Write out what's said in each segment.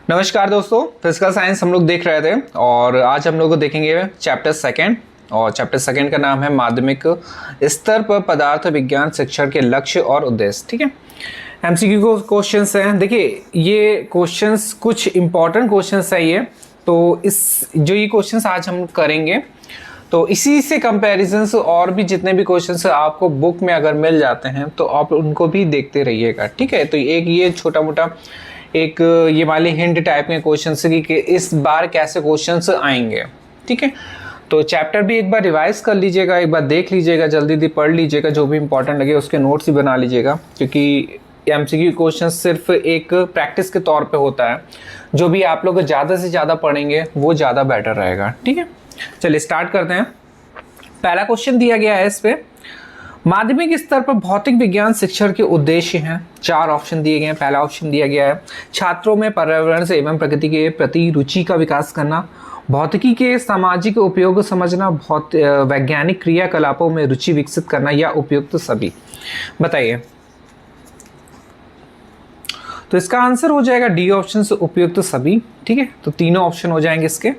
नमस्कार दोस्तों, physical science हम लोग देख रहे थे और आज हम लोग देखेंगे चैप्टर सेकंड। और चैप्टर सेकंड का नाम है माध्यमिक स्तर पर पदार्थ विज्ञान शिक्षण के लक्ष्य और उद्देश्य। ठीक है, एमसीक्यू क्वेश्चंस हैं। देखिए ये क्वेश्चंस कुछ इंपॉर्टेंट क्वेश्चंस है ये, तो इस जो ये क्वेश्चंस आज हम करेंगे तो इसी से कंपैरिजंस और भी जितने भी क्वेश्चंस आपको बुक में अगर मिल जाते हैं तो आप उनको भी देखते रहिएगा। ठीक है, तो एक ये छोटा मोटा एक ये वाले हिंट टाइप के क्वेश्चंस कि इस बार कैसे क्वेश्चंस आएंगे। ठीक है, तो चैप्टर भी एक बार रिवाइज कर लीजिएगा, एक बार देख लीजिएगा, जल्दी जल्दी पढ़ लीजिएगा, जो भी इंपॉर्टेंट लगे उसके नोट्स ही बना लीजिएगा, क्योंकि एमसीक्यू क्वेश्चन सिर्फ एक प्रैक्टिस के तौर पे होता है। जो भी आप लोग ज़्यादा से ज़्यादा पढ़ेंगे वो ज़्यादा बेटर रहेगा। ठीक है, चलिए स्टार्ट करते हैं। पहला क्वेश्चन दिया गया है इस पे, माध्यमिक स्तर पर भौतिक विज्ञान शिक्षण के उद्देश्य हैं। 4 ऑप्शन दिए गए हैं। पहला ऑप्शन दिया गया है छात्रों में पर्यावरण से एवं प्रकृति के प्रति रुचि का विकास करना, भौतिकी के सामाजिक उपयोग समझना, वैज्ञानिक क्रियाकलापों में रुचि विकसित करना, या उपयुक्त सभी। बताइए। तो इसका आंसर हो जाएगा डी ऑप्शन से उपयुक्त सभी। ठीक है, तो तीनों ऑप्शन हो जाएंगे इसके।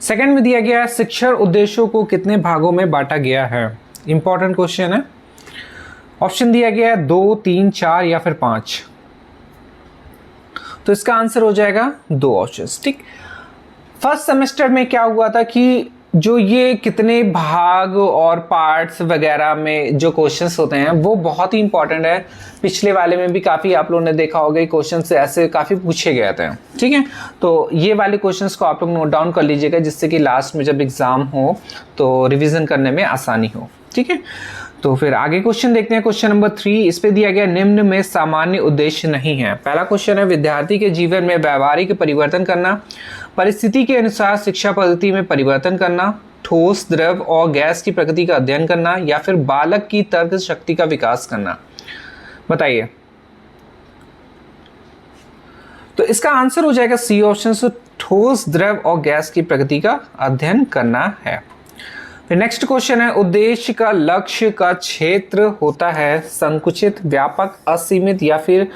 सेकंड में दिया गया है शिक्षण उद्देश्यों को कितने भागों में बांटा गया है। इंपॉर्टेंट क्वेश्चन है। ऑप्शन दिया गया है 2, 3, 4 या फिर 5। तो इसका आंसर हो जाएगा 2 ऑप्शंस। ठीक, फर्स्ट सेमेस्टर में क्या हुआ था कि जो ये कितने भाग और पार्ट्स वगैरह में जो क्वेश्चंस होते हैं वो बहुत ही इंपॉर्टेंट है। पिछले वाले में भी काफ़ी आप लोगों ने देखा होगा क्वेश्चंस ऐसे काफ़ी पूछे गए थे। ठीक है, तो ये वाले क्वेश्चंस को आप लोग नोट डाउन कर लीजिएगा, जिससे कि लास्ट में जब एग्जाम हो तो रिवीजन करने में आसानी हो। ठीक है, तो फिर आगे क्वेश्चन देखते हैं। क्वेश्चन नंबर 3, इस पे दिया गया निम्न में सामान्य उद्देश्य नहीं है। पहला क्वेश्चन है विद्यार्थी के जीवन में व्यवहारिक परिवर्तन करना, परिस्थिति के अनुसार शिक्षा पद्धति में परिवर्तन करना, ठोस द्रव और गैस की प्रकृति का अध्ययन करना, या फिर बालक की तर्क शक्ति का विकास करना। बताइए। तो इसका आंसर हो जाएगा सी ऑप्शन से ठोस द्रव और गैस की प्रकृति का अध्ययन करना है। फिर नेक्स्ट क्वेश्चन है उद्देश्य का लक्ष्य का क्षेत्र होता है संकुचित, व्यापक, असीमित, या फिर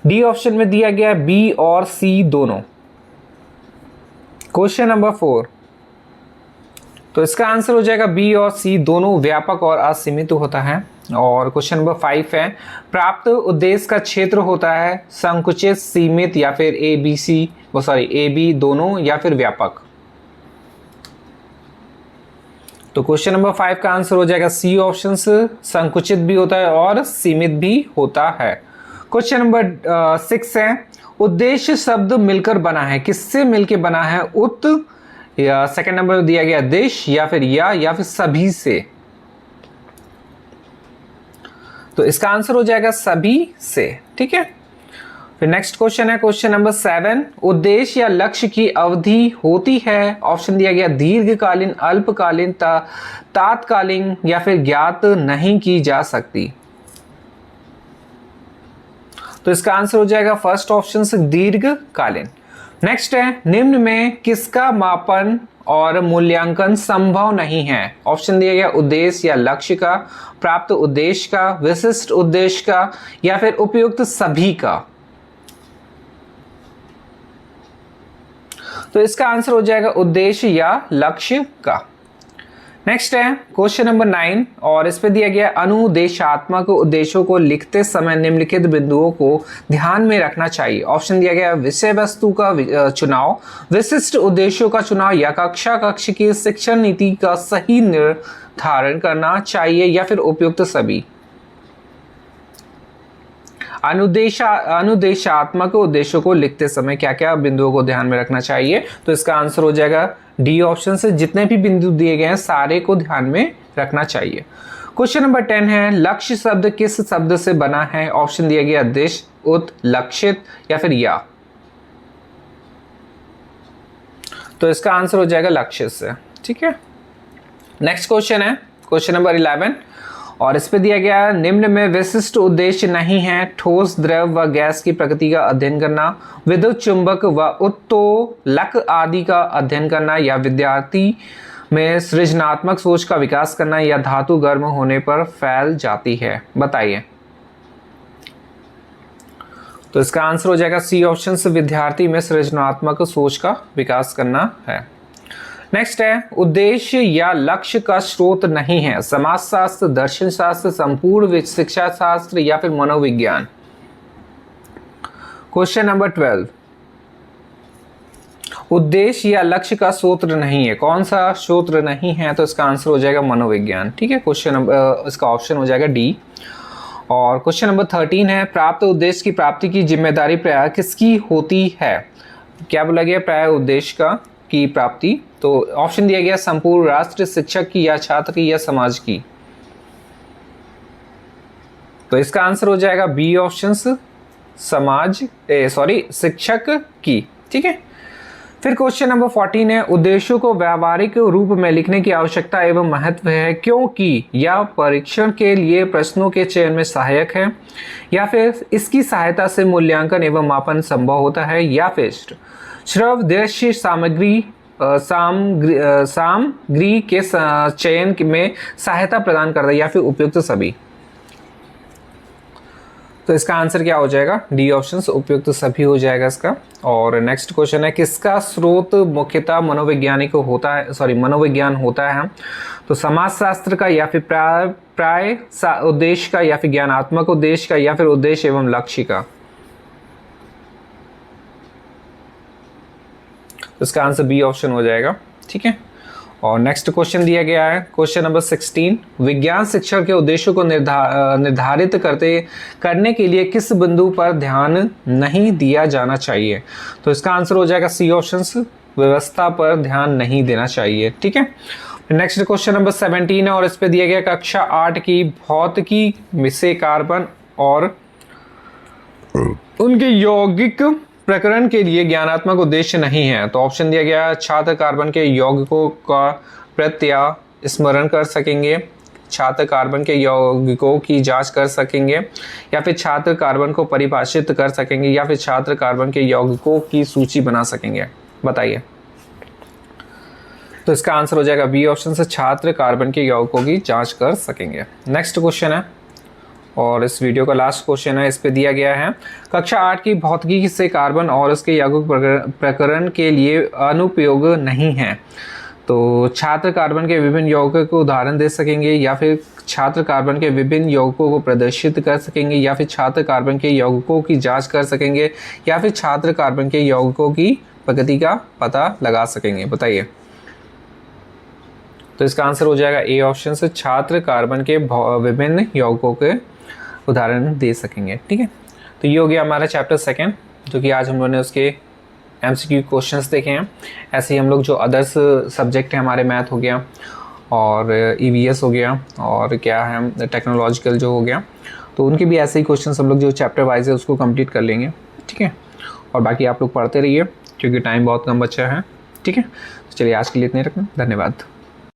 डी ऑप्शन में दिया गया बी और सी दोनों। क्वेश्चन नंबर 4, तो इसका आंसर हो जाएगा बी और सी दोनों, व्यापक और असीमित होता है। और क्वेश्चन नंबर 5 है प्राप्त उद्देश्य का क्षेत्र होता है संकुचित, सीमित, या फिर ए बी दोनों, या फिर व्यापक। तो क्वेश्चन नंबर 5 का आंसर हो जाएगा सी ऑप्शन से, संकुचित भी होता है और सीमित भी होता है। क्वेश्चन नंबर 6 है उद्देश्य शब्द मिलकर बना है, किससे मिलकर बना है, या सेकंड नंबर में दिया गया देश, या फिर सभी से। तो इसका आंसर हो जाएगा सभी से। ठीक है, फिर नेक्स्ट क्वेश्चन है क्वेश्चन नंबर 7, उद्देश्य या लक्ष्य की अवधि होती है। ऑप्शन दिया गया दीर्घकालीन, अल्पकालीन, तात्कालीन, या फिर ज्ञात नहीं की जा सकती। तो इसका आंसर हो जाएगा फर्स्ट ऑप्शन से दीर्घकालीन। नेक्स्ट है निम्न में किसका मापन और मूल्यांकन संभव नहीं है। ऑप्शन दिया गया उद्देश्य या लक्ष्य का, प्राप्त उद्देश्य का, विशिष्ट उद्देश्य का, या फिर उपयुक्त सभी का। तो इसका आंसर हो जाएगा उद्देश्य या लक्ष्य का। नेक्स्ट है क्वेश्चन नंबर 9, और इस पे दिया गया अनुदेशात्मक उद्देश्यों को लिखते समय निम्नलिखित बिंदुओं को ध्यान में रखना चाहिए। ऑप्शन दिया गया विषय वस्तु का चुनाव, विशिष्ट उद्देश्यों का चुनाव, या कक्ष की शिक्षण नीति का सही निर्धारण करना चाहिए, या फिर उपयुक्त सभी। अनुदेशात्मक उद्देश्यों को लिखते समय क्या क्या बिंदुओं को ध्यान में रखना चाहिए। तो इसका आंसर हो जाएगा डी ऑप्शन से, जितने भी बिंदु दिए गए हैं सारे को ध्यान में रखना चाहिए। क्वेश्चन नंबर 10 है लक्ष्य शब्द किस शब्द से बना है। ऑप्शन दिया गया देश, उत, लक्षित, या फिर या। तो इसका आंसर हो जाएगा लक्ष्य से। ठीक है, नेक्स्ट क्वेश्चन है क्वेश्चन नंबर 11, और इस पे दिया गया निम्न में विशिष्ट उद्देश्य नहीं है ठोस द्रव व गैस की प्रकृति का अध्ययन करना, विद्युत चुंबक व उत्तोलक आदि का अध्ययन करना, या विद्यार्थी में सृजनात्मक सोच का विकास करना, या धातु गर्म होने पर फैल जाती है। बताइए। तो इसका आंसर हो जाएगा सी ऑप्शन से, विद्यार्थी में सृजनात्मक सोच का विकास करना है। नेक्स्ट है, उद्देश्य या लक्ष्य का स्रोत नहीं है, समाजशास्त्र, दर्शन शास्त्र, संपूर्ण शिक्षा शास्त्र या फिर मनोविज्ञान। क्वेश्चन नंबर 12, उद्देश्य या लक्ष्य का स्रोत नहीं है, कौन सा स्रोत नहीं है? तो इसका आंसर हो जाएगा मनोविज्ञान। ठीक है, क्वेश्चन नंबर इसका ऑप्शन हो जाएगा डी। और क्वेश्चन नंबर 13 है, प्राप्त उद्देश्य की प्राप्ति की जिम्मेदारी प्राय किसकी होती है? क्या बोला गया? प्राय उद्देश्य का की प्राप्ति। तो ऑप्शन दिया गया संपूर्ण राष्ट्र, शिक्षक की या छात्र की या समाज की। तो इसका आंसर हो जाएगा बी ऑप्शन, शिक्षक की। ठीक है, फिर क्वेश्चन नंबर 14 है, उद्देश्यों को व्यावहारिक रूप में लिखने की आवश्यकता एवं महत्व है क्योंकि यह परीक्षण के लिए प्रश्नों के चयन में सहायक है, या फिर इसकी सहायता से मूल्यांकन एवं मापन संभव होता है, या फिर श्रव्य दृश्य सामग्री के चयन में सहायता प्रदान करता है, या फिर उपयुक्त सभी। तो इसका आंसर क्या हो जाएगा? डी ऑप्शन, उपयुक्त सभी हो जाएगा इसका। और नेक्स्ट क्वेश्चन है, किसका स्रोत मुख्यतः मनोविज्ञान होता है? तो समाजशास्त्र का, या फिर प्राय उद्देश्य का, या फिर ज्ञानात्मक उद्देश्य का, या फिर उद्देश्य एवं लक्ष्य का। इसका आंसर बी ऑप्शन हो जाएगा। ठीक है, और नेक्स्ट क्वेश्चन दिया गया है, क्वेश्चन नंबर 16, विज्ञान शिक्षण के उद्देश्यों को निर्धारित करने के लिए किस बिंदु पर ध्यान नहीं दिया जाना चाहिए? तो इसका आंसर हो जाएगा सी ऑप्शन, व्यवस्था पर ध्यान नहीं देना चाहिए। ठीक है, नेक्स्ट क्वेश्चन नंबर 17 है, और इस पे दिया गया कक्षा 8 की भौतिकी से कार्बन और उनके यौगिक प्रकरण के लिए ज्ञानात्मक उद्देश्य नहीं है। तो ऑप्शन दिया गया, छात्र कार्बन के यौगिकों का प्रत्या स्मरण कर सकेंगे, छात्र कार्बन के यौगिकों की जांच कर सकेंगे, या फिर छात्र कार्बन को परिभाषित कर सकेंगे, या फिर छात्र कार्बन के यौगिकों की सूची बना सकेंगे। बताइए। तो इसका आंसर हो जाएगा बी ऑप्शन से, छात्र कार्बन के यौगिकों की जांच कर सकेंगे। नेक्स्ट क्वेश्चन है, और इस वीडियो का लास्ट क्वेश्चन है, इस पे दिया गया है, कक्षा 8 की भौतिकी से कार्बन और उसके यौगिक प्रकरण के लिए अनुपयोग नहीं है। तो छात्र कार्बन के विभिन्न यौगिकों को उदाहरण दे सकेंगे, या फिर छात्र कार्बन के विभिन्न यौगिकों को प्रदर्शित कर सकेंगे, या फिर छात्र कार्बन के यौगिकों की जांच कर सकेंगे, या फिर छात्र कार्बन के यौगिकों की प्रकृति का पता लगा सकेंगे। बताइए। तो इसका आंसर हो जाएगा ए ऑप्शन से, छात्र कार्बन के विभिन्न यौगिकों के उदाहरण दे सकेंगे। ठीक है, तो ये हो गया हमारा चैप्टर 2, जो कि आज हम लोगों ने उसके एमसीक्यू क्वेश्चंस देखे हैं। ऐसे ही हम लोग जो अदर्स सब्जेक्ट हैं हमारे, मैथ हो गया और ईवीएस हो गया और क्या है टेक्नोलॉजिकल जो हो गया, तो उनके भी ऐसे ही क्वेश्चंस हम लोग जो चैप्टर वाइज है उसको कंप्लीट कर लेंगे। ठीक है, और बाकी आप लोग पढ़ते रहिए क्योंकि टाइम बहुत कम बचा है। ठीक है, तो चलिए आज के लिए इतने रखें। धन्यवाद।